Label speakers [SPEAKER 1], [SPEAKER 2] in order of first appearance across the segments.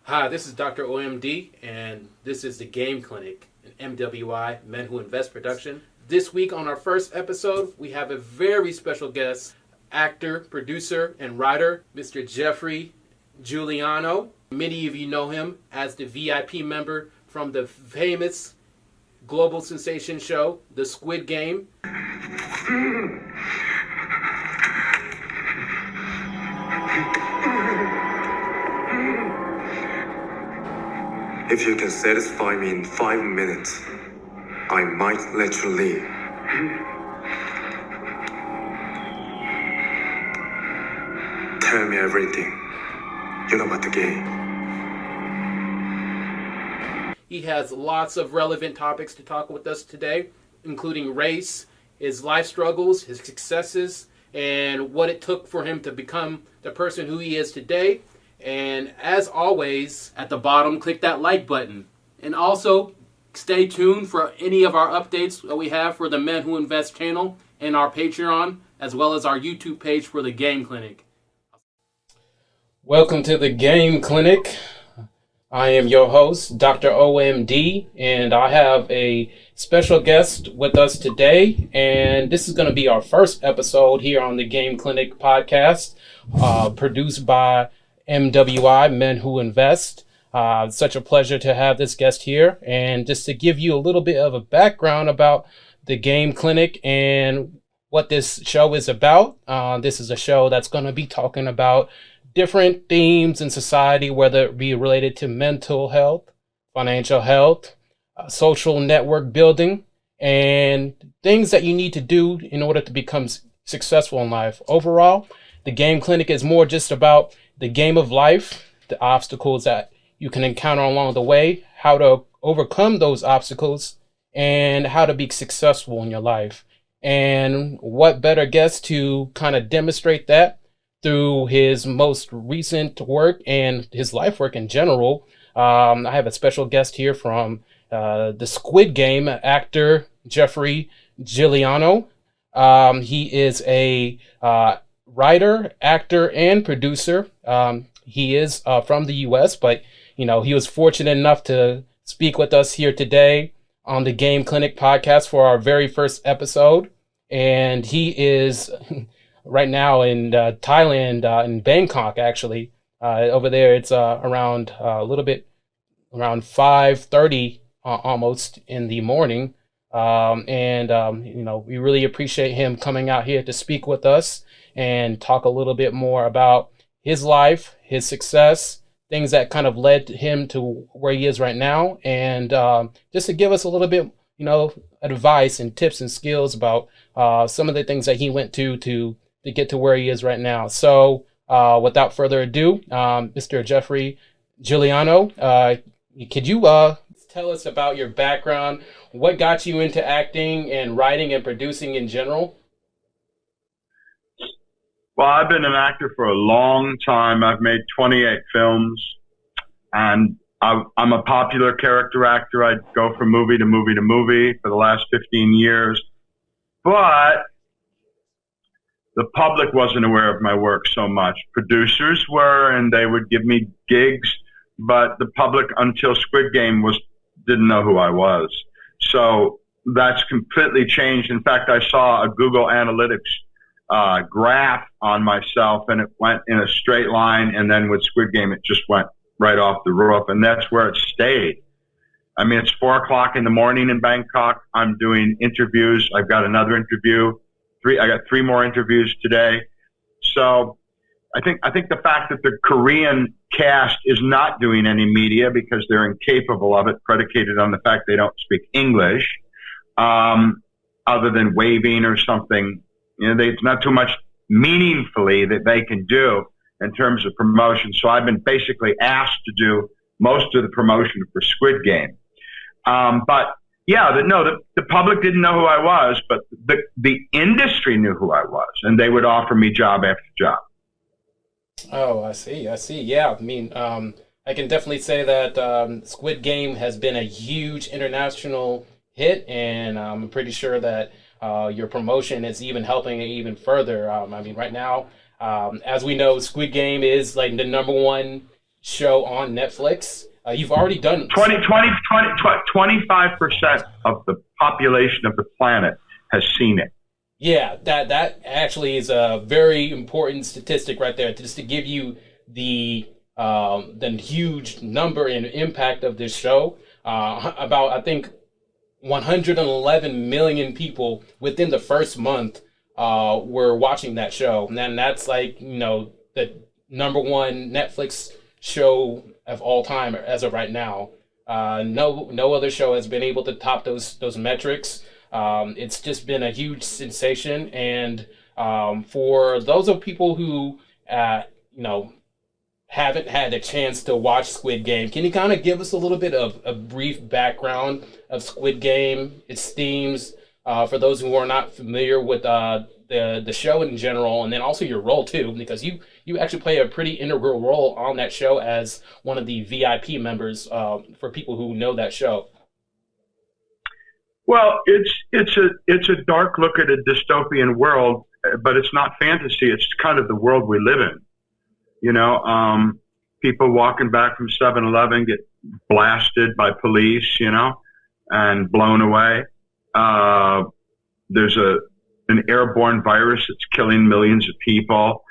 [SPEAKER 1] Hi, this is Dr. OMD, and this is the Game Clinic, an MWI Men Who Invest production. This week on our first episode, we have a very special guest, actor, producer, and writer, Mr. Jeffrey Giuliano. Many of you know him as the VIP member from the famous global sensation show, The Squid Game.
[SPEAKER 2] If you can satisfy me in 5 minutes, I might let you leave. Tell me everything you know about the game.
[SPEAKER 1] He has lots of relevant topics to talk with us today, including race, his life struggles, his successes, and what it took for him to become the person who he is today. And as always, at the bottom, click that like button. And also, stay tuned for any of our updates that we have for the Men Who Invest channel and our Patreon, as well as our YouTube page for the Game Clinic. Welcome to the Game Clinic. I am your host, Dr. OMD, and I have a special guest with us today. And this is going to be our first episode here on the Game Clinic podcast, produced by MWI, Men Who Invest. Such a pleasure to have this guest here. And just to give you a little bit of a background about the Game Clinic and what this show is about, this is a show that's going to be talking about different themes in society, whether it be related to mental health, financial health, social network building, and things that you need to do in order to become successful in life. Overall, the Game Clinic is more just about the game of life, the obstacles that you can encounter along the way, how to overcome those obstacles, and how to be successful in your life. And what better guest to kind of demonstrate that through his most recent work and his life work in general. I have a special guest here from the Squid Game, actor Jeffrey Giuliano. He is a writer, actor, and producer. He is from the U.S., but he was fortunate enough to speak with us here today on the Game Clinic podcast for our very first episode. And he is right now in Thailand, in Bangkok, actually. Over there, it's around a little bit around 5:30 almost in the morning. We really appreciate him coming out here to speak with us and talk a little bit more about his life, his success, things that kind of led him to where he is right now, and just to give us a little bit, advice and tips and skills about some of the things that he went to get to where he is right now. So without further ado, Mr. Jeffrey Giuliano, could you tell us about your background, what got you into acting and writing and producing in general?
[SPEAKER 3] Well, I've been an actor for a long time. I've made 28 films, and I'm a popular character actor. I go from movie to movie to movie for the last 15 years. But the public wasn't aware of my work so much. Producers were, and they would give me gigs, but the public, until Squid Game, didn't know who I was. So that's completely changed. In fact, I saw a Google Analytics graph on myself, and it went in a straight line, and then with Squid Game, it just went right off the roof, and that's where it stayed. I mean, it's 4:00 in the morning in Bangkok. I'm doing interviews. I've got another interview. I got 3 more interviews today. So I think the fact that the Korean cast is not doing any media because they're incapable of it, predicated on the fact they don't speak English, other than waving or something. It's not too much meaningfully that they can do in terms of promotion. So I've been basically asked to do most of the promotion for Squid Game. But yeah, the public didn't know who I was, but the industry knew who I was, and they would offer me job after job.
[SPEAKER 1] Oh, I see. Yeah, I mean, I can definitely say that Squid Game has been a huge international hit, and I'm pretty sure that your promotion is even helping it even further. I mean, right now, as we know, Squid Game is like the number one show on Netflix. You've already done
[SPEAKER 3] 25% of the population of the planet has seen it.
[SPEAKER 1] Yeah, that actually is a very important statistic right there, just to give you the huge number and impact of this show. About I think 111 million people within the first month were watching that show, and then that's like the number one Netflix show of all time as of right now. No other show has been able to top those metrics. It's just been a huge sensation, and for those of people who haven't had a chance to watch Squid Game, can you kind of give us a little bit of a brief background of Squid Game, its themes, for those who are not familiar with the show in general, and then also your role too, because you actually play a pretty integral role on that show as one of the VIP members, for people who know that show.
[SPEAKER 3] Well, it's a dark look at a dystopian world, but it's not fantasy. It's kind of the world we live in. People walking back from 7-Eleven get blasted by police, and blown away. There's an airborne virus that's killing millions of people.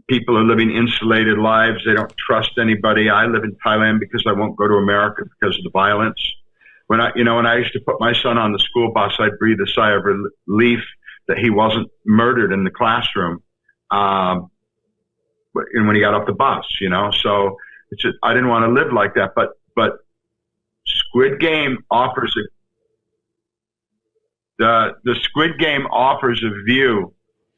[SPEAKER 3] People are living insulated lives. They don't trust anybody. I live in Thailand because I won't go to America because of the violence. When I used to put my son on the school bus, I'd breathe a sigh of relief that he wasn't murdered in the classroom. And when he got off the bus, so I didn't want to live like that. But Squid Game offers the Squid Game offers a view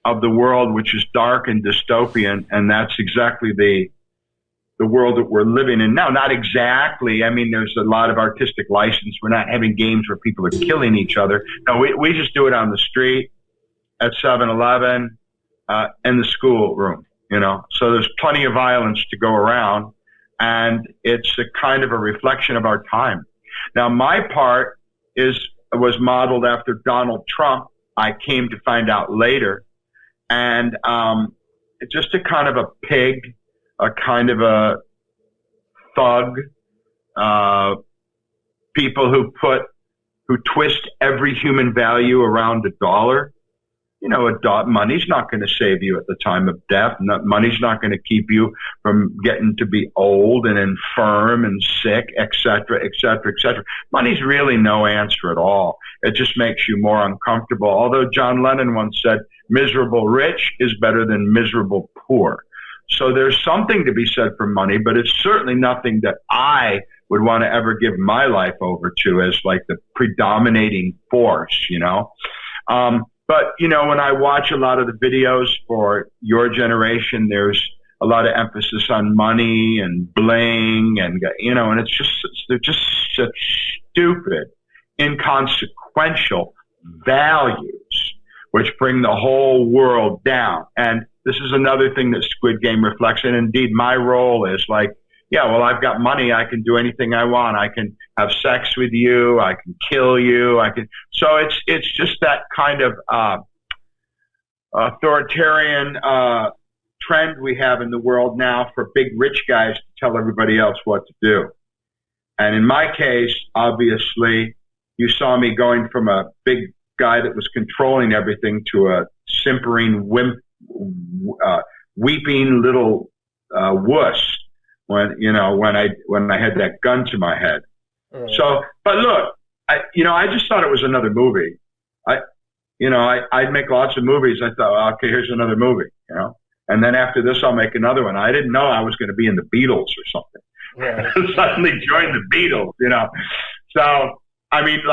[SPEAKER 3] of the world which is dark and dystopian, and that's exactly the world that we're living in now. Not exactly. I mean, there's a lot of artistic license. We're not having games where people are killing each other. No, we just do it on the street, at 7-Eleven, in the schoolroom. So there's plenty of violence to go around, and it's a kind of a reflection of our time. Now, my part was modeled after Donald Trump. I came to find out later, and just a kind of a pig, a kind of a thug, people who twist every human value around a dollar. Money's not going to save you at the time of death. Money's not going to keep you from getting to be old and infirm and sick, et cetera, et cetera, et cetera. Money's really no answer at all. It just makes you more uncomfortable. Although John Lennon once said, miserable rich is better than miserable poor. So there's something to be said for money, but it's certainly nothing that I would want to ever give my life over to as like the predominating force, But, when I watch a lot of the videos for your generation, there's a lot of emphasis on money and bling and, and they're just such stupid, inconsequential values, which bring the whole world down. And this is another thing that Squid Game reflects. And indeed, my role is like, yeah, well, I've got money. I can do anything I want. I can have sex with you. I can kill you. So it's just that kind of authoritarian trend we have in the world now for big rich guys to tell everybody else what to do. And in my case, obviously, you saw me going from a big guy that was controlling everything to a simpering, weeping little wuss. When I had that gun to my head. Right. So, but look, I just thought it was another movie. I'd make lots of movies. I thought, okay, here's another movie, and then after this, I'll make another one. I didn't know I was going to be in the Beatles or something. Right. Suddenly joined the Beatles, So, I mean,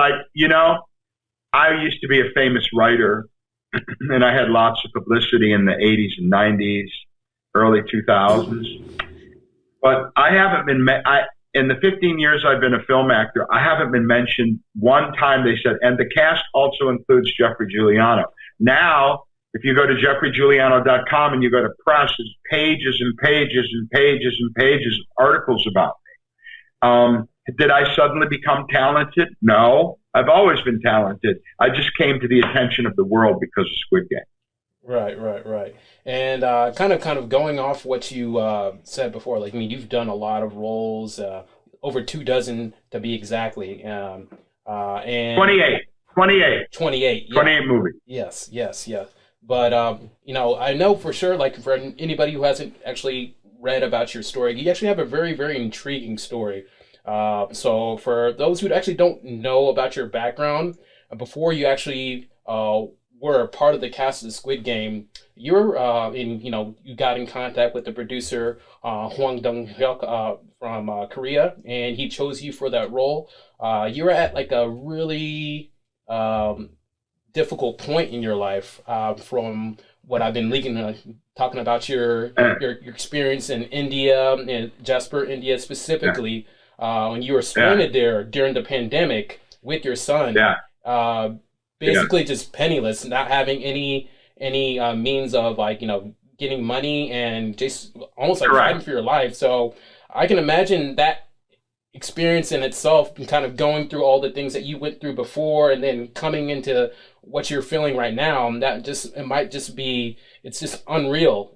[SPEAKER 3] I used to be a famous writer, and I had lots of publicity in the 80s and 90s, early 2000s. But I haven't been, in the 15 years I've been a film actor, I haven't been mentioned one time. They said, and the cast also includes Jeffrey Giuliano. Now, if you go to jeffreygiuliano.com and you go to press, there's pages and pages and pages and pages of articles about me. Did I suddenly become talented? No, I've always been talented. I just came to the attention of the world because of Squid Game.
[SPEAKER 1] Right. And kind of going off what you said before, like I mean, you've done a lot of roles, over 2 dozen to be exactly, and
[SPEAKER 3] 28, 28,
[SPEAKER 1] 28. Yeah,
[SPEAKER 3] 28 movies.
[SPEAKER 1] yes. But I know for sure, like for anybody who hasn't actually read about your story, you actually have a very, very intriguing story. So for those who actually don't know about your background, before you actually were a part of the cast of the Squid Game, you're you got in contact with the producer Hwang Dong Hyuk from Korea, and he chose you for that role. You were at like a really um, difficult point in your life, from what I've been leaking, talking about
[SPEAKER 3] Uh,
[SPEAKER 1] your experience in India and Jasper, India
[SPEAKER 3] yeah,
[SPEAKER 1] specifically, when you were
[SPEAKER 3] yeah,
[SPEAKER 1] stranded there during the pandemic with your son,
[SPEAKER 3] yeah,
[SPEAKER 1] uh,
[SPEAKER 3] yeah.
[SPEAKER 1] basically just penniless, not having any means of like getting money and just almost like
[SPEAKER 3] Correct.
[SPEAKER 1] fighting for your life. So I can imagine that experience in itself and kind of going through all the things that you went through before and then coming into what you're feeling right now, that just it might just be it's just unreal.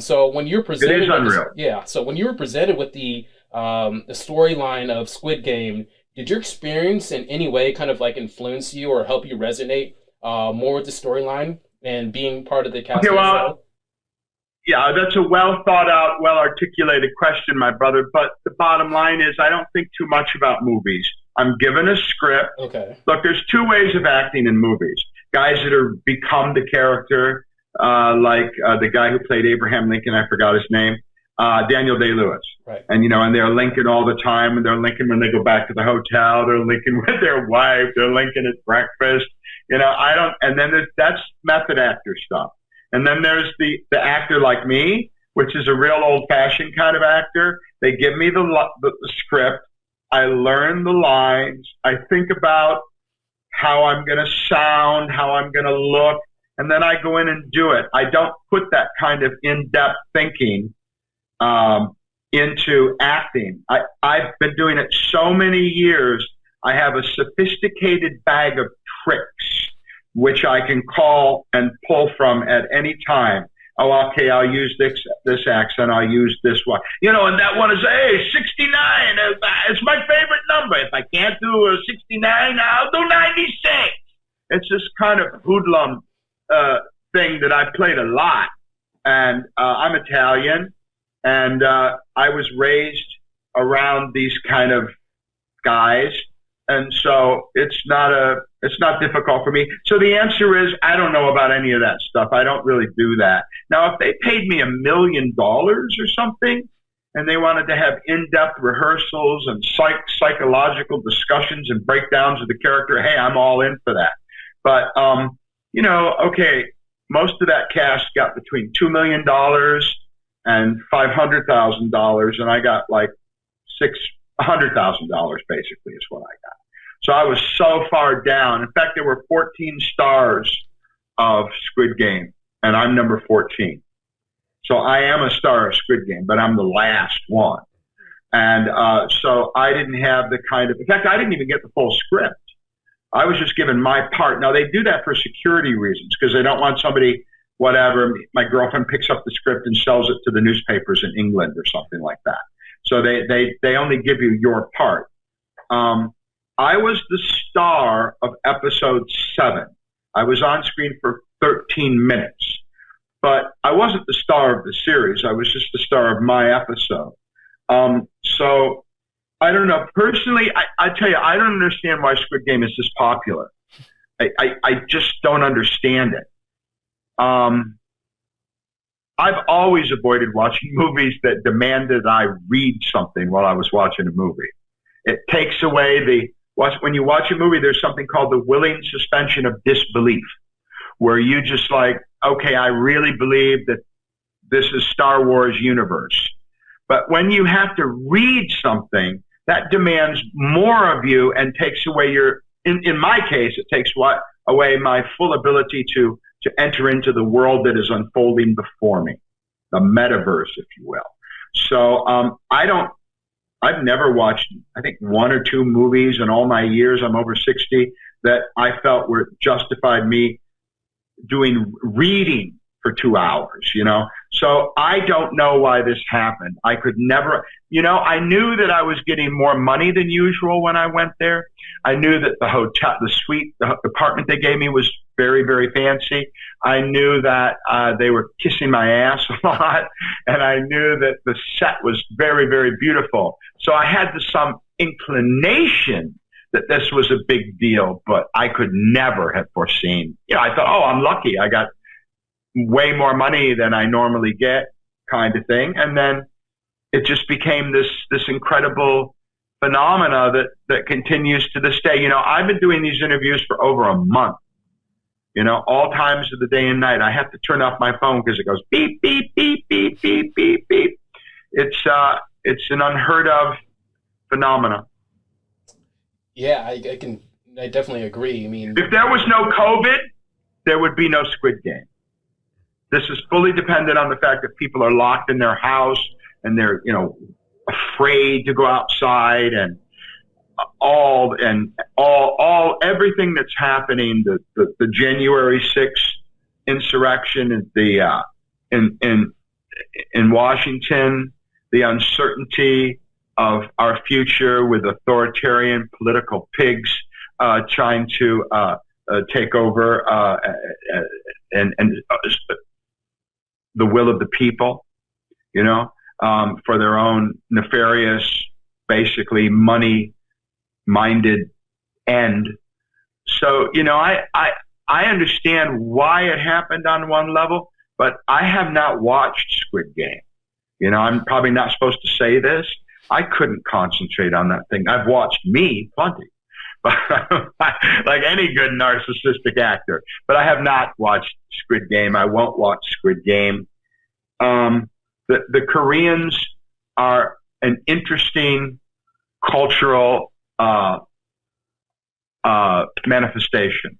[SPEAKER 1] So when you're
[SPEAKER 3] It is
[SPEAKER 1] presented with this,
[SPEAKER 3] unreal.
[SPEAKER 1] yeah, so when you were presented with the storyline of Squid Game, did your experience in any way kind of like influence you or help you resonate more with the storyline and being part of the cast
[SPEAKER 3] Okay,
[SPEAKER 1] of the
[SPEAKER 3] well,
[SPEAKER 1] show?
[SPEAKER 3] yeah, that's a well thought out, well articulated question, my brother. But the bottom line is, I don't think too much about movies. I'm given a script.
[SPEAKER 1] Okay.
[SPEAKER 3] Look, there's two ways of acting in movies. Guys that are become the character, like the guy who played Abraham Lincoln, I forgot his name, Daniel Day-Lewis.
[SPEAKER 1] Right.
[SPEAKER 3] And, and they're Lincoln all the time, and they're Lincoln when they go back to the hotel, they're Lincoln with their wife, they're Lincoln at breakfast. I don't, and then that's method actor stuff. And then there's the actor like me, which is a real old fashioned kind of actor. They give me the script. I learn the lines. I think about how I'm going to sound, how I'm going to look, and then I go in and do it. I don't put that kind of in-depth thinking into acting. I've been doing it so many years. I have a sophisticated bag of tricks, which I can call and pull from at any time. Oh, okay, I'll use this accent. I'll use this one. And that one is, hey, 69. It's my favorite number. If I can't do a 69, I'll do 96. It's this kind of hoodlum thing that I played a lot. And I'm Italian, and I was raised around these kind of guys, and so it's not difficult for me. So the answer is, I don't know about any of that stuff. I don't really do that. Now, if they paid me $1 million or something, and they wanted to have in-depth rehearsals and psychological discussions and breakdowns of the character, hey, I'm all in for that. But okay, most of that cast got between $2 million and $500,000, and I got like $600,000 basically is what I got. So I was so far down. In fact, there were 14 stars of Squid Game, and I'm number 14. So I am a star of Squid Game, but I'm the last one. And so I didn't have the kind of, in fact, I didn't even get the full script. I was just given my part. Now, they do that for security reasons because they don't want somebody, whatever, my girlfriend picks up the script and sells it to the newspapers in England or something like that. So they only give you your part. I was the star of episode 7. I was on screen for 13 minutes, but I wasn't the star of the series. I was just the star of my episode. So I don't know. Personally, I tell you, I don't understand why Squid Game is this popular. I just don't understand it. I've always avoided watching movies that demanded I read something while I was watching a movie. It takes away when you watch a movie, there's something called the willing suspension of disbelief, where you just like, okay, I really believe that this is Star Wars universe. But when you have to read something, that demands more of you and takes away in my case, it takes away my full ability to enter into the world that is unfolding before me, the metaverse, if you will. So I've never watched, I think, 1 or 2 movies in all my years. I'm over 60 that I felt were justified me reading for 2 hours, So I don't know why this happened. I could never, I knew that I was getting more money than usual when I went there. I knew that the hotel, the suite, the apartment they gave me was very, very fancy. I knew that they were kissing my ass a lot, and I knew that the set was very, very beautiful. So I had some inclination that this was a big deal, but I could never have foreseen. I thought, oh, I'm lucky. I got way more money than I normally get, kind of thing. And then it just became this incredible phenomena that continues to this day. I've been doing these interviews for over a month. All times of the day and night. I have to turn off my phone because it goes beep, beep, beep, beep, beep, beep, beep. It's an unheard of phenomena.
[SPEAKER 1] Yeah, I definitely agree. I mean,
[SPEAKER 3] if there was no COVID, there would be no Squid Game. This is fully dependent on the fact that people are locked in their house and they're, afraid to go outside, and everything that's happening, the January 6th insurrection in Washington, the uncertainty of our future with authoritarian political pigs trying to take over and the will of the people, for their own nefarious, basically money-minded end. So, I understand why it happened on one level, but I have not watched Squid Game. I'm probably not supposed to say this. I couldn't concentrate on that thing. I've watched me plenty, but like any good narcissistic actor. But I have not watched Squid Game. I won't watch Squid Game. The Koreans are an interesting cultural manifestation.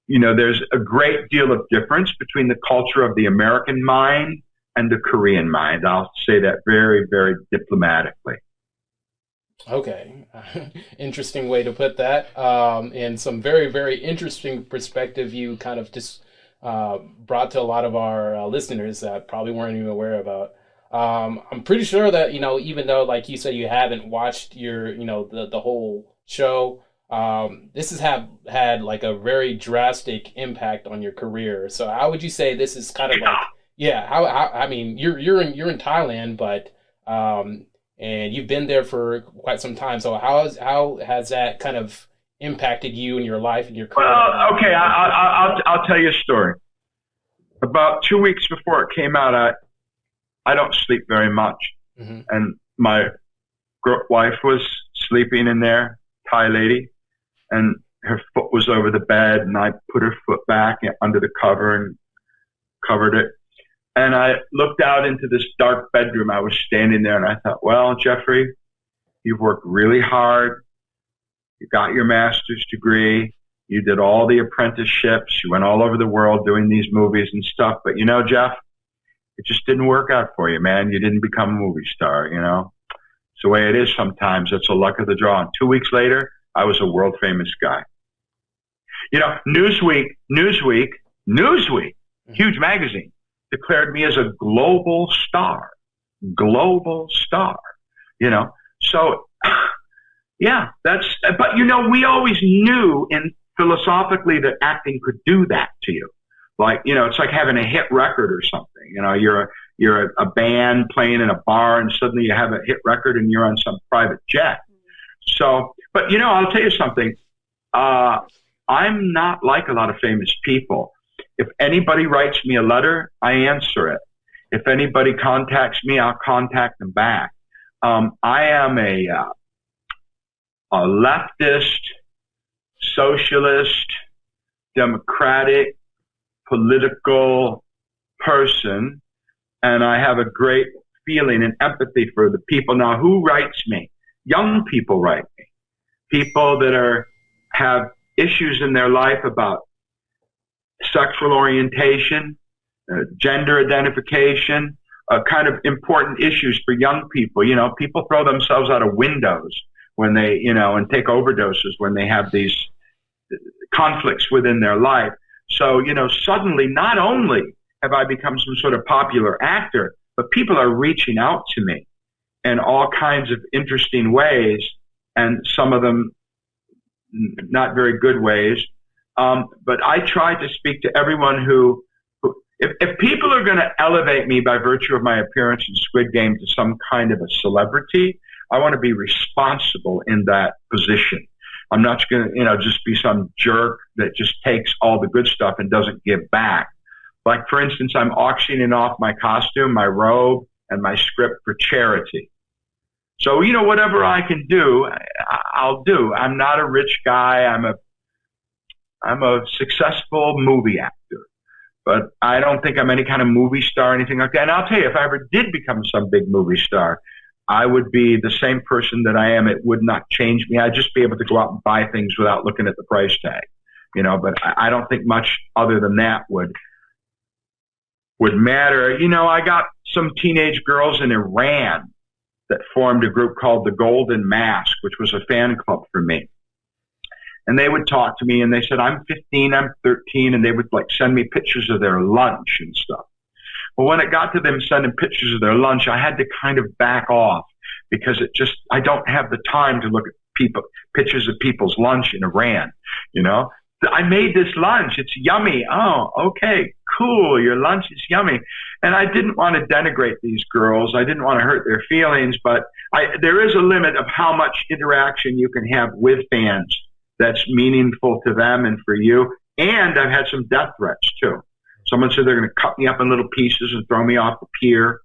[SPEAKER 3] There's a great deal of difference between the culture of the American mind and the Korean mind. I'll say that very, very diplomatically.
[SPEAKER 1] Okay. Interesting way to put that. And some very, very interesting perspective you kind of just brought to a lot of our listeners that probably weren't even aware about. I'm pretty sure that, even though, like you said, you haven't watched the whole show, this has had like a very drastic impact on your career. So how would you say this is kind of like, yeah, how I mean, you're in Thailand, but and you've been there for quite some time. So how has that kind of impacted you in your life and your career?
[SPEAKER 3] Well, okay, I'll tell you a story. About 2 weeks before it came out, I don't sleep very much, and my wife was sleeping in there, Thai lady, and her foot was over the bed, and I put her foot back under the cover and covered it. And I looked out into this dark bedroom. I was standing there, and I thought, well, Jeffrey, you've worked really hard. You got your master's degree. You did all the apprenticeships. You went all over the world doing these movies and stuff. But, Jeff, it just didn't work out for you, man. You didn't become a movie star, It's the way it is sometimes. It's the luck of the draw. And 2 weeks later, I was a world-famous guy. Newsweek, huge magazine, declared me as a global star. So, yeah, but we always knew philosophically that acting could do that to you. Like, it's like having a hit record or something. You're a band playing in a bar, and suddenly you have a hit record and you're on some private jet. So, but I'll tell you something. I'm not like a lot of famous people. If anybody writes me a letter, I answer it. If anybody contacts me, I'll contact them back. I am a leftist, socialist, democratic, political person, and I have a great feeling and empathy for the people. Now, who writes me? Young people write me. People that have issues in their life about sexual orientation, gender identification, kind of important issues for young people. People throw themselves out of windows when they, and take overdoses when they have these conflicts within their life. So, suddenly not only have I become some sort of popular actor, but people are reaching out to me in all kinds of interesting ways, and some of them not very good ways. But I try to speak to everyone who if people are going to elevate me by virtue of my appearance in Squid Game to some kind of a celebrity, I want to be responsible in that position. I'm not going to, just be some jerk that just takes all the good stuff and doesn't give back. Like, for instance, I'm auctioning off my costume, my robe, and my script for charity. So, whatever I can do, I'll do. I'm not a rich guy. I'm a successful movie actor. But I don't think I'm any kind of movie star or anything like that. And I'll tell you, if I ever did become some big movie star, I would be the same person that I am. It would not change me. I'd just be able to go out and buy things without looking at the price tag, but I don't think much other than that would matter. I got some teenage girls in Iran that formed a group called the Golden Mask, which was a fan club for me. And they would talk to me and they said, I'm 15, I'm 13, and they would send me pictures of their lunch and stuff. Well, when it got to them sending pictures of their lunch, I had to kind of back off because I don't have the time to look at pictures of people's lunch in Iran. I made this lunch. It's yummy. Oh, okay, cool. Your lunch is yummy. And I didn't want to denigrate these girls. I didn't want to hurt their feelings, but there is a limit of how much interaction you can have with fans that's meaningful to them and for you. And I've had some death threats too. Someone said they're going to cut me up in little pieces and throw me off the pier.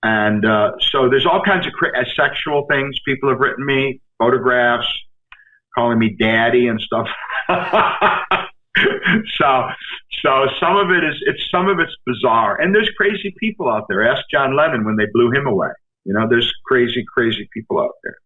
[SPEAKER 3] And so there's all kinds of sexual things people have written me, photographs, calling me daddy and stuff. So some of it's bizarre. And there's crazy people out there. Ask John Lennon when they blew him away. There's crazy, crazy people out there.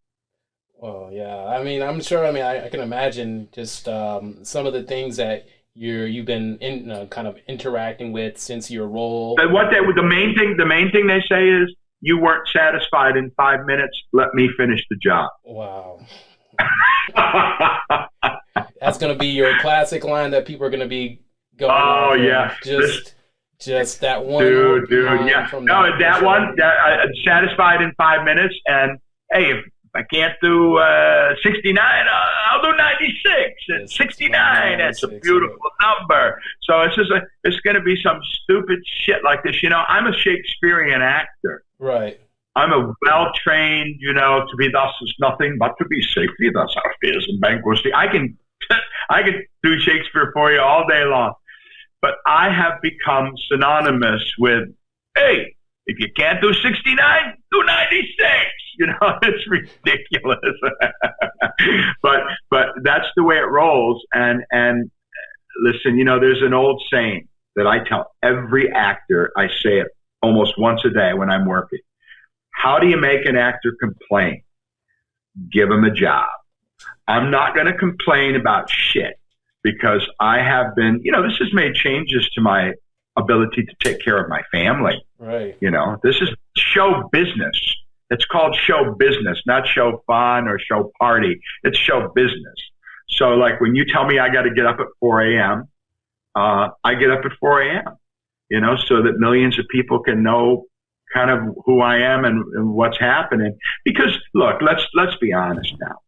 [SPEAKER 1] Well, yeah. I mean, I'm sure. I mean, I can imagine just some of the things that you've been kind of interacting with since your role.
[SPEAKER 3] But the main thing they say is, you weren't satisfied in 5 minutes. Let me finish the job.
[SPEAKER 1] Wow. That's going to be your classic line that people are going to be going.
[SPEAKER 3] Oh yeah,
[SPEAKER 1] just that one.
[SPEAKER 3] Dude, yeah. No, that one. Satisfied in 5 minutes, and hey, if I can't do 69, I'll do 96. And 69, that's a beautiful number. So it's going to be some stupid shit like this. I'm a Shakespearean actor.
[SPEAKER 1] Right.
[SPEAKER 3] I'm a well-trained, to be thus is nothing but to be safely, thus our fears and banqueting. I can do Shakespeare for you all day long. But I have become synonymous with, hey, if you can't do 69, do 96. It's ridiculous. but that's the way it rolls. And listen, there's an old saying that I tell every actor. I say it almost once a day when I'm working. How do you make an actor complain? Give him a job. I'm not going to complain about shit because I have been, this has made changes to my ability to take care of my family.
[SPEAKER 1] Right.
[SPEAKER 3] This is show business. It's called show business, not show fun or show party. It's show business. So like when you tell me I got to get up at 4 a.m., I get up at 4 a.m., so that millions of people can know kind of who I am and what's happening. Because look, let's be honest now.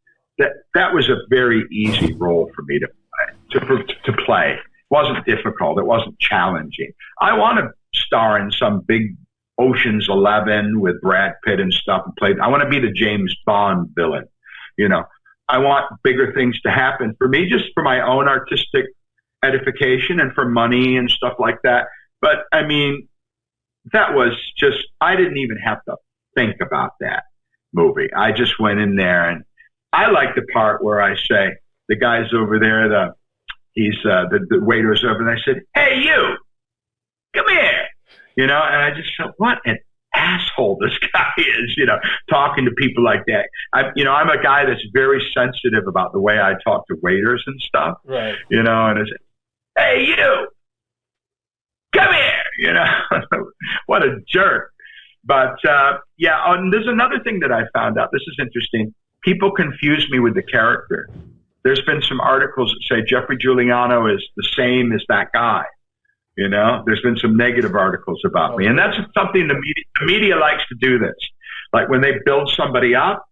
[SPEAKER 3] That was a very easy role for me to play. It wasn't difficult. It wasn't challenging. I want to star in some big Ocean's 11 with Brad Pitt and stuff and play. I want to be the James Bond villain. I want bigger things to happen for me, just for my own artistic edification and for money and stuff like that. But I mean, that was just, I didn't even have to think about that movie. I just went in there, and I like the part where I say, the guy's over there, the waiter's over there, and I said, hey, you, come here. And I just felt, what an asshole this guy is, talking to people like that. I'm a guy that's very sensitive about the way I talk to waiters and stuff.
[SPEAKER 1] Right.
[SPEAKER 3] And I said, hey, you, come here. What a jerk. But and there's another thing that I found out. This is interesting. People confuse me with the character. There's been some articles that say Jeffrey Giuliano is the same as that guy. You know, there's been some negative articles about me, and that's something the media likes to do this. Like when they build somebody up,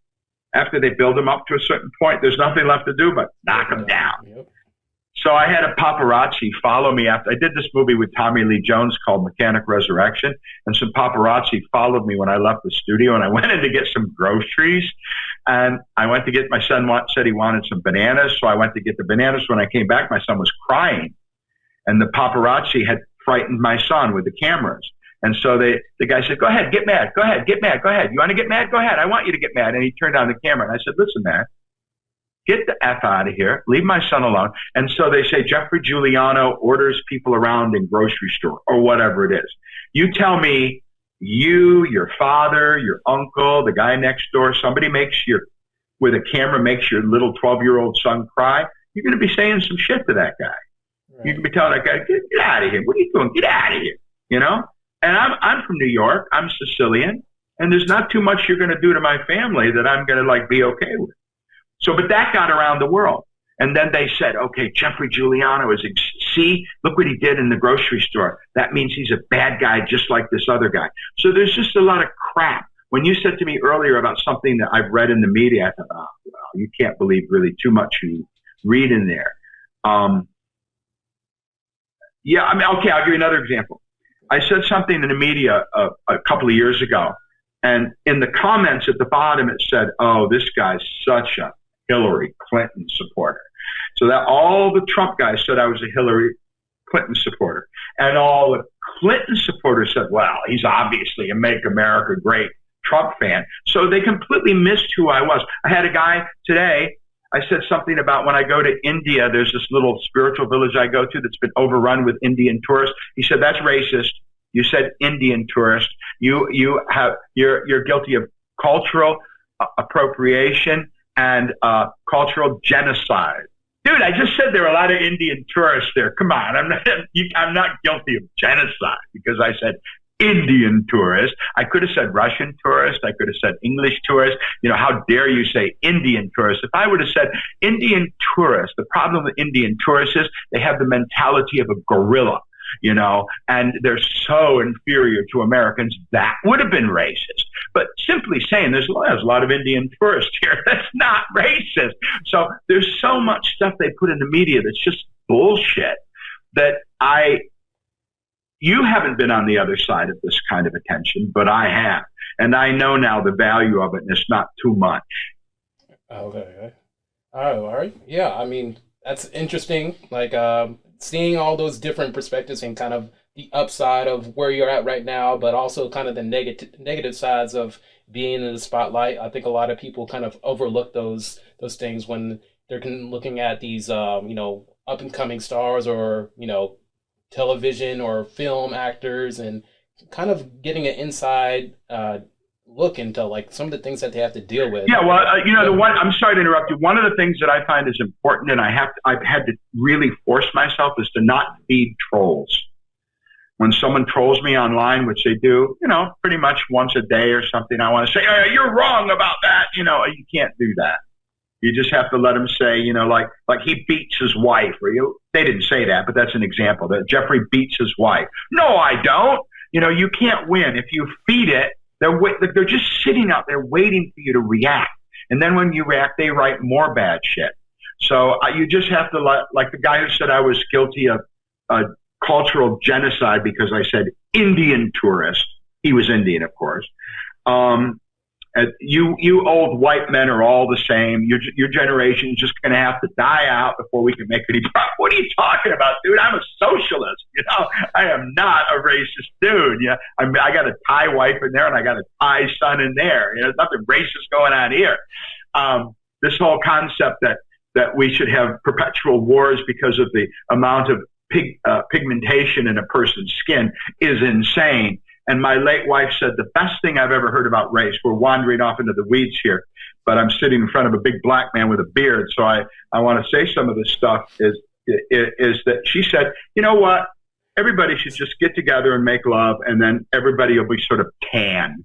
[SPEAKER 3] after they build them up to a certain point, there's nothing left to do but knock them down.
[SPEAKER 1] Yep.
[SPEAKER 3] So I had a paparazzi follow me after I did this movie with Tommy Lee Jones called Mechanic Resurrection, and some paparazzi followed me when I left the studio, and I went in to get some groceries, and I went to get, my son said he wanted some bananas, so I went to get the bananas. When I came back, my son was crying, and the paparazzi had frightened my son with the cameras. And so the guy said, go ahead, get mad. Go ahead, get mad. Go ahead. You want to get mad? Go ahead. I want you to get mad. And he turned on the camera, and I said, listen, man, get the F out of here. Leave my son alone. And so they say Jeffrey Giuliano orders people around in grocery store or whatever it is. You tell me your father, your uncle, the guy next door, somebody with a camera makes your little 12-year-old son cry, you're going to be saying some shit to that guy. Right. You can be telling that guy, get out of here. What are you doing? Get out of here. You know? And I'm from New York. I'm Sicilian. And there's not too much you're going to do to my family that I'm going to like be okay with. So, but that got around the world. And then they said, okay, Jeffrey Giuliano look what he did in the grocery store. That means he's a bad guy just like this other guy. So there's just a lot of crap. When you said to me earlier about something that I've read in the media, I thought, oh, well, you can't believe really too much you read in there. Yeah, I mean, okay, I'll give you another example. I said something in the media a couple of years ago, and in the comments at the bottom it said, oh, this guy's such a Hillary Clinton supporter. So that all the Trump guys said I was a Hillary Clinton supporter. And all the Clinton supporters said, well, he's obviously a Make America Great Trump fan. So they completely missed who I was. I had a guy today, I said something about when I go to India, there's this little spiritual village I go to that's been overrun with Indian tourists. He said, that's racist. You said Indian tourist. You're guilty of cultural appropriation and cultural genocide. Dude, I just said there are a lot of Indian tourists there. Come on, I'm not guilty of genocide because I said Indian tourist. I could have said Russian tourist. I could have said English tourist. You know, how dare you say Indian tourist? If I would have said Indian tourist, the problem with Indian tourists is they have the mentality of a gorilla, you know, and they're so inferior to Americans. That would have been racist. But simply saying there's a lot of Indian tourists here, that's not racist. So there's so much stuff they put in the media that's just bullshit that you haven't been on the other side of this kind of attention, but I have. And I know now the value of it, and it's not too much.
[SPEAKER 1] Okay. Oh, all right. Yeah, I mean, that's interesting. Like, seeing all those different perspectives and kind of the upside of where you're at right now, but also kind of the negative sides of being in the spotlight. I think a lot of people kind of overlook those things when they're looking at these, up and coming stars or, television or film actors, and kind of getting an inside look into like some of the things that they have to deal with.
[SPEAKER 3] Yeah, well, I'm sorry to interrupt you. One of the things that I find is important, and I've had to really force myself, is to not feed trolls. When someone trolls me online, which they do, pretty much once a day or something, I want to say, oh, you're wrong about that. You can't do that. You just have to let them say, like he beats his wife, they didn't say that, but that's an example, that Jeffrey beats his wife. No, I don't. You can't win. If you feed it, they're just sitting out there waiting for you to react. And then when you react, they write more bad shit. So you just have to, like the guy who said I was guilty of cultural genocide because I said Indian tourist. He was Indian, of course. You old white men are all the same. Your generation is just going to have to die out before we can make any progress. What are you talking about, dude? I'm a socialist. I am not a racist dude. Yeah, I got a Thai wife in there and I got a Thai son in there. There's nothing racist going on here. This whole concept that we should have perpetual wars because of the amount of pigmentation in a person's skin is insane. And my late wife said the best thing I've ever heard about race, we're wandering off into the weeds here, but I'm sitting in front of a big black man with a beard, so I want to say some of this stuff, is that she said, you know what, everybody should just get together and make love, and then everybody will be sort of tan.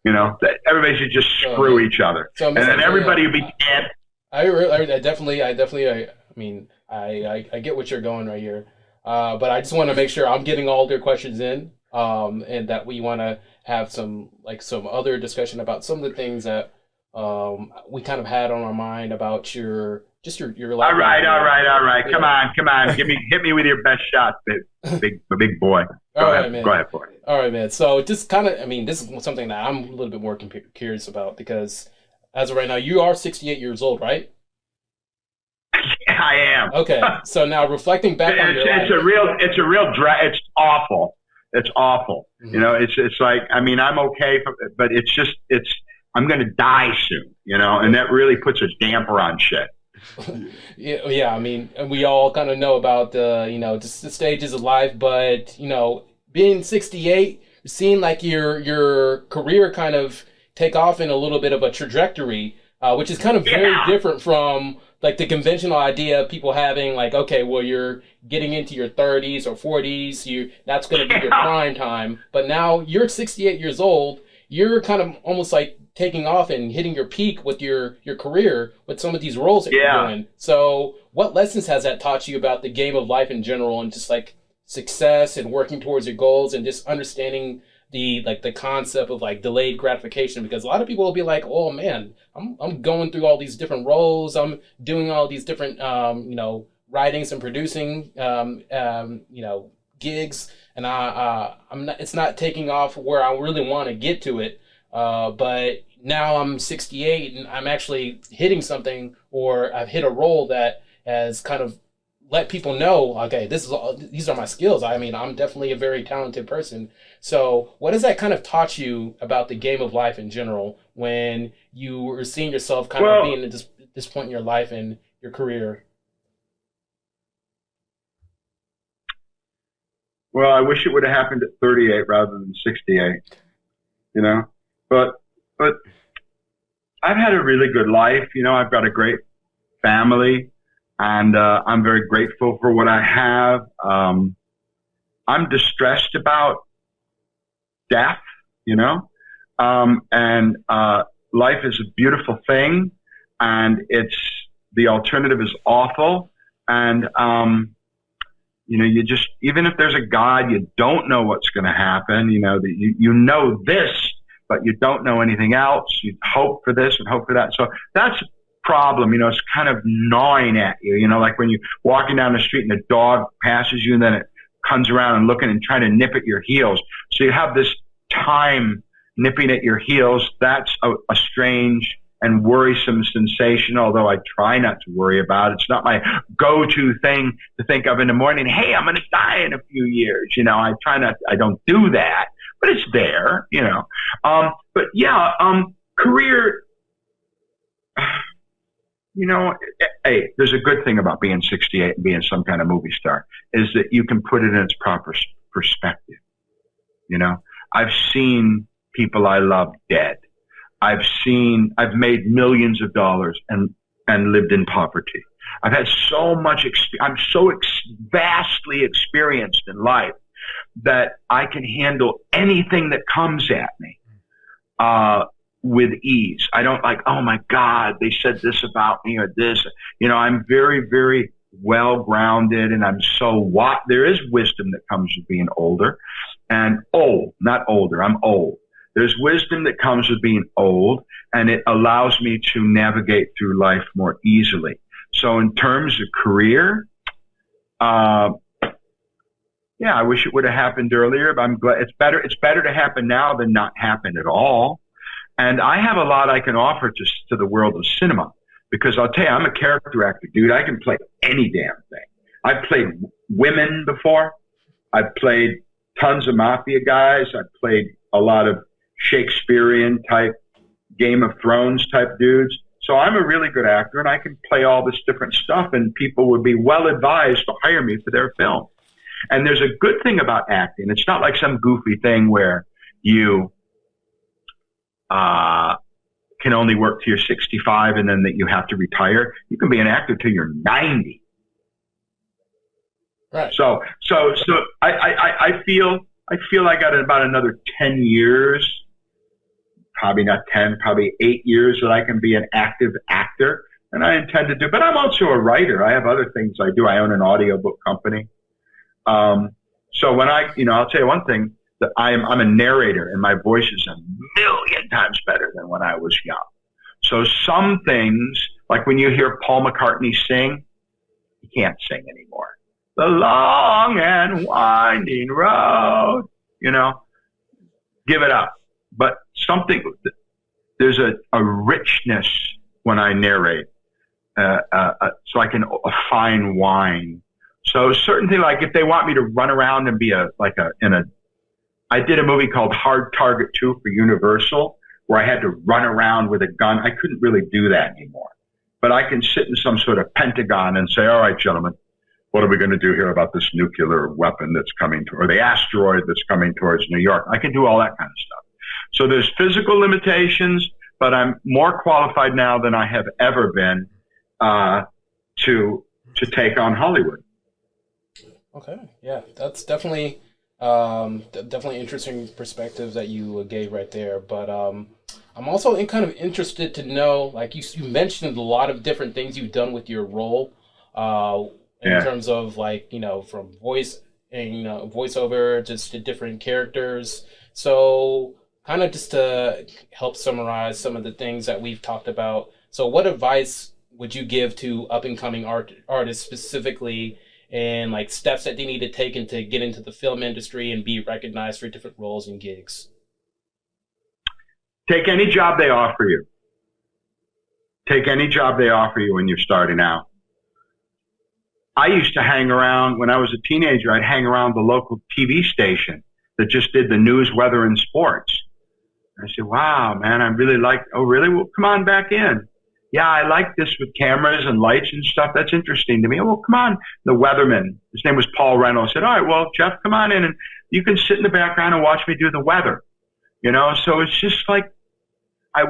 [SPEAKER 3] That everybody should just screw each other. So and then everybody will be tan. I
[SPEAKER 1] mean, I get what you're going right here. But I just want to make sure I'm getting all their questions in, and that we want to have some other discussion about some of the things that we kind of had on our mind about your life.
[SPEAKER 3] All right. Come on. Hit me with your best shot, big boy.
[SPEAKER 1] All right, man.
[SPEAKER 3] Go ahead for it.
[SPEAKER 1] All right, man. So just kind of, I mean, this is something that I'm a little bit more curious about because as of right now, you are 68 years old, right?
[SPEAKER 3] Yeah, I am.
[SPEAKER 1] Okay. So now reflecting back on your life.
[SPEAKER 3] It's awful. It's awful.
[SPEAKER 1] Mhm.
[SPEAKER 3] You know, it's like, I mean, I'm okay, but I'm going to die soon, you know, and that really puts a damper on shit.
[SPEAKER 1] Yeah, I mean, and we all kind of know about just the stages of life, but being 68, seeing like your career kind of take off in a little bit of a trajectory, which is kind of very different from like the conventional idea of people having like, okay, well, you're getting into your 30s or 40s, that's going to be your prime time, but now you're 68 years old, you're kind of almost like taking off and hitting your peak with your career with some of these roles that you're doing. So what lessons has that taught you about the game of life in general and just like success and working towards your goals and just understanding the concept of like delayed gratification? Because a lot of people will be like, oh man, I'm going through all these different roles, I'm doing all these different writings and producing gigs, and it's not taking off where I really want to get to it. But now I'm 68 and I'm actually hitting something, or I've hit a role that has kind of let people know, okay, these are my skills. I mean, I'm definitely a very talented person. So what has that kind of taught you about the game of life in general when you were seeing yourself kind of being at this point in your life and your career?
[SPEAKER 3] Well, I wish it would have happened at 38 rather than 68, you know, but I've had a really good life. You know, I've got a great family, and I'm very grateful for what I have. I'm distressed about death, you know, and life is a beautiful thing, and the alternative is awful. And, you just, even if there's a God, you don't know what's going to happen, you know, you know this, but you don't know anything else. You hope for this and hope for that. So that's a problem, you know, it's kind of gnawing at you, you know, like when you're walking down the street and a dog passes you and then it comes around and looking and trying to nip at your heels. So you have this time nipping at your heels. That's a strange and worrisome sensation, although I try not to worry about it. It's not my go-to thing to think of in the morning. Hey, I'm going to die in a few years. You know, I don't do that, but it's there, you know. But yeah, career, you know, hey, there's a good thing about being 68 and being some kind of movie star is that you can put it in its proper perspective. You know, I've seen people I love dead. I've made millions of dollars and lived in poverty. I've had so much, I'm so vastly experienced in life that I can handle anything that comes at me with ease. I don't like, oh my God, they said this about me or this. You know, I'm very, very well grounded, and I'm there is wisdom that comes with being older and old, not older. I'm old. There's wisdom that comes with being old, and it allows me to navigate through life more easily. So in terms of career, yeah, I wish it would have happened earlier, but I'm glad it's better to happen now than not happen at all. And I have a lot I can offer to the world of cinema, because I'll tell you, I'm a character actor, dude. I can play any damn thing. I've played women before. I've played tons of mafia guys. I've played a lot of Shakespearean type, Game of Thrones type dudes. So I'm a really good actor, and I can play all this different stuff, and people would be well advised to hire me for their film. And there's a good thing about acting. It's not like some goofy thing where you can only work till you're 65 and then that you have to retire. You can be an actor till you're 90.
[SPEAKER 1] Right.
[SPEAKER 3] So I feel I got about another 10 years, probably not 10, probably 8 years that I can be an active actor, and I intend to do. But I'm also a writer. I have other things I do. I own an audiobook company. So when I'll tell you one thing, that I'm a narrator and my voice is a million times better than when I was young. So some things, like when you hear Paul McCartney sing, he can't sing anymore. The long and winding road, give it up. But there's a richness when I narrate. It's like a fine wine. So certain things, like if they want me to run around and be I did a movie called Hard Target 2 for Universal, where I had to run around with a gun. I couldn't really do that anymore. But I can sit in some sort of Pentagon and say, all right, gentlemen, what are we going to do here about this nuclear weapon that's coming or the asteroid that's coming towards New York? I can do all that kind of stuff. So there's physical limitations, but I'm more qualified now than I have ever been to take on Hollywood.
[SPEAKER 1] Okay, yeah, that's definitely interesting perspectives that you gave right there. But I'm also kind of interested to know, like you mentioned a lot of different things you've done with your role, in terms of from voice and voiceover just to different characters. So kind of just to help summarize some of the things that we've talked about. So what advice would you give to up and coming artists specifically, and like steps that they need to take to get into the film industry and be recognized for different roles and gigs?
[SPEAKER 3] Take any job they offer you. Take any job they offer you when you're starting out. I used to hang around, when I was a teenager, I'd hang around the local TV station that just did the news, weather, and sports. And I said, wow, man, I really oh, really? Well, come on back in. Yeah, I like this with cameras and lights and stuff. That's interesting to me. Well, come on. The weatherman, his name was Paul Reynolds, said, all right, well, Jeff, come on in and you can sit in the background and watch me do the weather. So it's just like I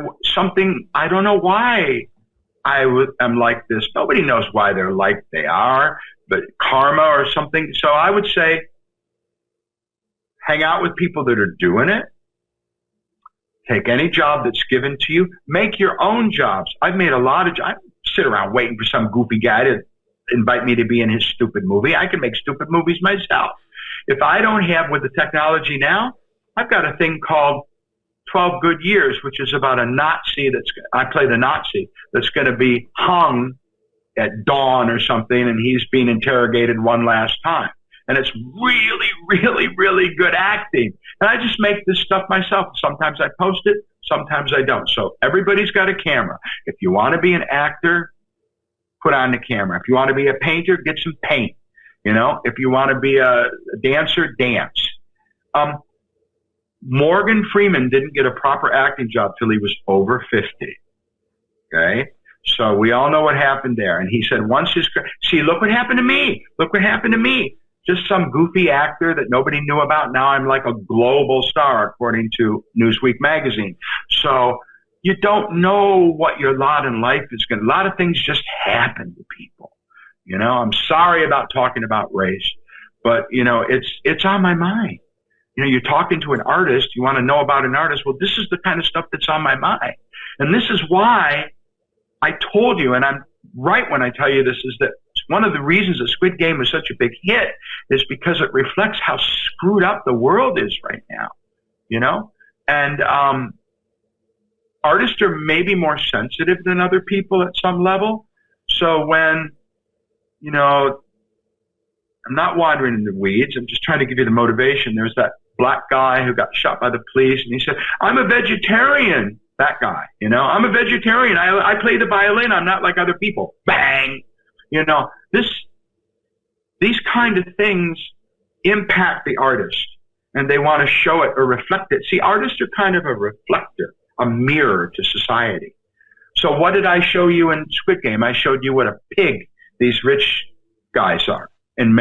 [SPEAKER 3] don't know why I'm like this. Nobody knows why they're like they are, but karma or something. So I would say hang out with people that are doing it. Take any job that's given to you. Make your own jobs. I've made a lot of jobs. I sit around waiting for some goofy guy to invite me to be in his stupid movie. I can make stupid movies myself. If I don't have, with the technology now, I've got a thing called 12 Good Years, which is about a Nazi I play the Nazi that's going to be hung at dawn or something, and he's being interrogated one last time. And it's really, really, really good acting. And I just make this stuff myself. Sometimes I post it, sometimes I don't. So everybody's got a camera. If you want to be an actor, put on the camera. If you want to be a painter, get some paint. If you want to be a dancer, dance. Morgan Freeman didn't get a proper acting job till he was over 50. Okay? So we all know what happened there. And he said, look what happened to me. Look what happened to me. Just some goofy actor that nobody knew about. Now I'm like a global star, according to Newsweek magazine. So you don't know what your lot in life is going to. A lot of things just happen to people. I'm sorry about talking about race, but it's on my mind. You're talking to an artist. You want to know about an artist. Well, this is the kind of stuff that's on my mind, and this is why I told you, and I'm right when I tell you this, is that one of the reasons that Squid Game is such a big hit is because it reflects how screwed up the world is right now, and artists are maybe more sensitive than other people at some level. So when, I'm not wandering in the weeds, I'm just trying to give you the motivation. There's that black guy who got shot by the police, and he said, I'm a vegetarian. That guy, I'm a vegetarian. I play the violin. I'm not like other people. Bang. These kind of things impact the artist, and they want to show it or reflect it. See, artists are kind of a reflector, a mirror to society. So what did I show you in Squid Game? I showed you what a pig these rich guys are in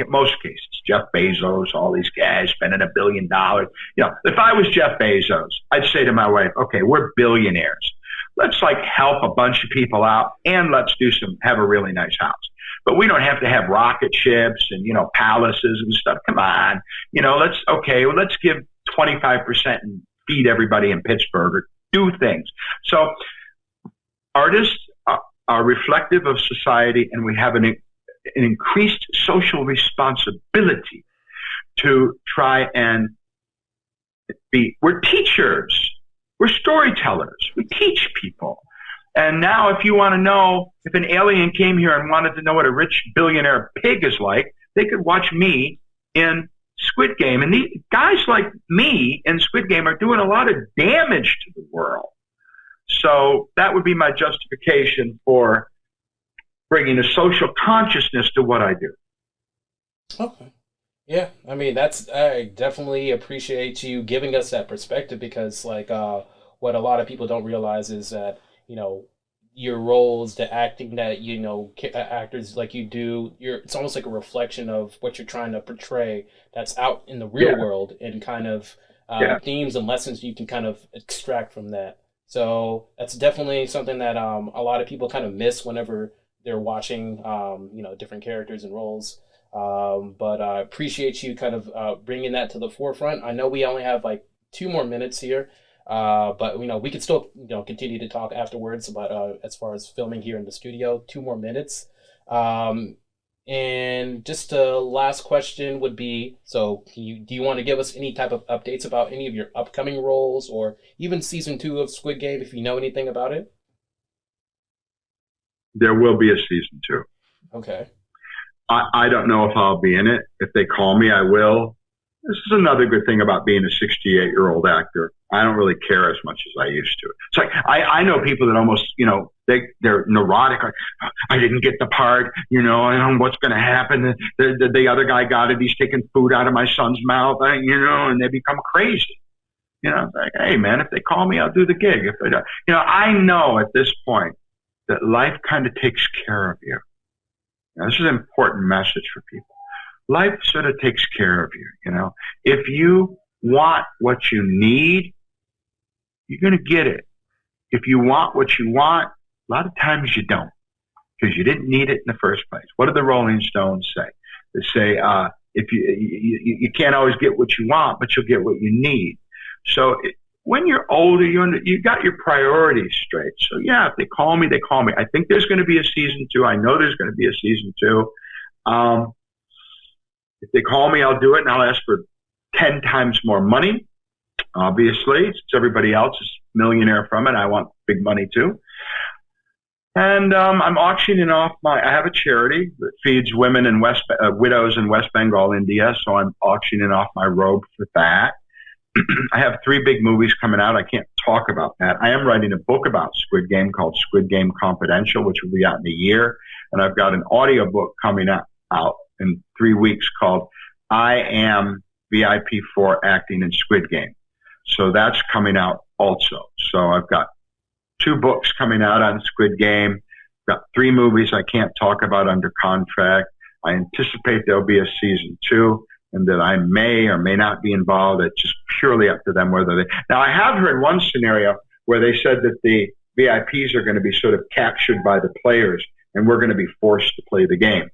[SPEAKER 3] most cases. Jeff Bezos, all these guys spending $1 billion. If I was Jeff Bezos, I'd say to my wife, okay, we're billionaires. Let's help a bunch of people out, and let's have a really nice house. But we don't have to have rocket ships and, palaces and stuff. Come on. Let's give 25% and feed everybody in Pittsburgh, or do things. So artists are reflective of society, and we have an increased social responsibility to try and we're teachers, we're storytellers, we teach people. And now if you want to know if an alien came here and wanted to know what a rich billionaire pig is like, they could watch me in Squid Game. And the guys like me in Squid Game are doing a lot of damage to the world. So that would be my justification for bringing a social consciousness to what I do.
[SPEAKER 1] Okay. Yeah, I mean I definitely appreciate you giving us that perspective because what a lot of people don't realize is that, your roles, the acting that, actors like you do, it's almost like a reflection of what you're trying to portray that's out in the real world and kind of themes and lessons you can kind of extract from that. So that's definitely something that a lot of people kind of miss whenever they're watching, different characters and roles. But I appreciate you kind of bringing that to the forefront. I know we only have like 2 more minutes here, but we could still continue to talk afterwards. But as far as filming here in the studio, 2 more minutes. And just a last question would be: so, do you want to give us any type of updates about any of your upcoming roles, or even season 2 of Squid Game, if you know anything about it?
[SPEAKER 3] There will be a season 2.
[SPEAKER 1] Okay.
[SPEAKER 3] I don't know if I'll be in it. If they call me, I will. This is another good thing about being a 68-year-old actor. I don't really care as much as I used to. It's like I know people that almost, they're neurotic. Like, I didn't get the part. I don't know what's going to happen. The other guy got it. He's taking food out of my son's mouth. And they become crazy. It's like, hey man, if they call me, I'll do the gig. If they don't, I know at this point that life kind of takes care of you. This is an important message for people. Life sort of takes care of you, If you want what you need, you're going to get it. If you want what you want, a lot of times you don't, because you didn't need it in the first place. What do the Rolling Stones say? They say, if you can't always get what you want, but you'll get what you need. So when you're older, you got your priorities straight. So yeah, if they call me, they call me. I think there's going to be a season 2. I know there's going to be a season 2. If they call me, I'll do it, and I'll ask for 10 times more money. Obviously, since everybody else is millionaire from it, I want big money too. And I'm auctioning off I have a charity that feeds women and widows in West Bengal, India. So I'm auctioning off my robe for that. I have 3 big movies coming out. I can't talk about that. I am writing a book about Squid Game called Squid Game Confidential, which will be out in a year. And I've got an audio book coming out in 3 weeks called I Am VIP for Acting in Squid Game. So that's coming out also. So I've got 2 books coming out on Squid Game. I've got 3 movies I can't talk about under contract. I anticipate there'll be a season 2, and that I may or may not be involved. It's just purely up to them whether they. Now, I have heard one scenario where they said that the VIPs are going to be sort of captured by the players, and we're going to be forced to play the game.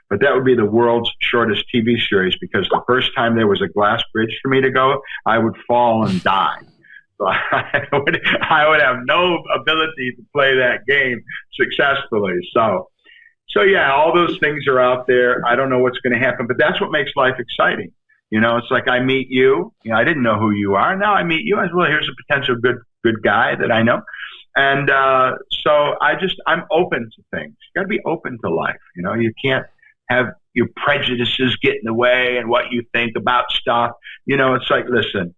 [SPEAKER 3] But that would be the world's shortest TV series, because the first time there was a glass bridge for me to go, I would fall and die. So I would have no ability to play that game successfully. So yeah, all those things are out there. I don't know what's going to happen, but that's what makes life exciting. It's like I meet you. I didn't know who you are. Now I meet you. Well, here's a potential good guy that I know. And so I'm open to things. You got to be open to life. You can't have your prejudices get in the way and what you think about stuff. It's like, listen,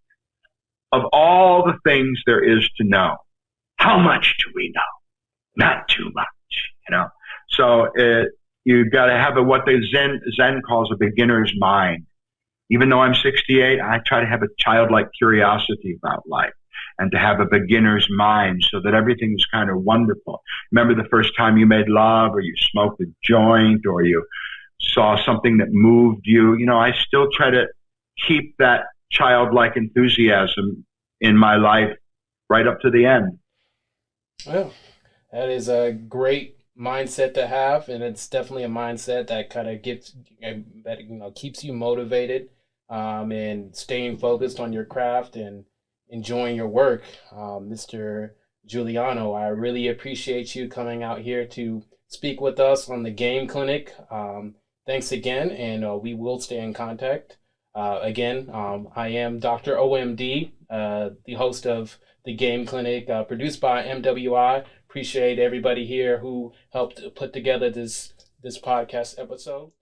[SPEAKER 3] of all the things there is to know, how much do we know? Not too much, So you've got to have what the Zen calls a beginner's mind. Even though I'm 68, I try to have a childlike curiosity about life and to have a beginner's mind so that everything's kind of wonderful. Remember the first time you made love, or you smoked a joint, or you saw something that moved you. I still try to keep that childlike enthusiasm in my life right up to the end.
[SPEAKER 1] Well, that is a great mindset to have, and it's definitely a mindset that kind of keeps you motivated, and staying focused on your craft and enjoying your work. Mr. Giuliano, I really appreciate you coming out here to speak with us on the Game Clinic. Thanks again, and we will stay in contact. Again, I am Dr. OMD, the host of the Game Clinic, produced by MWI. Appreciate everybody here who helped put together this podcast episode.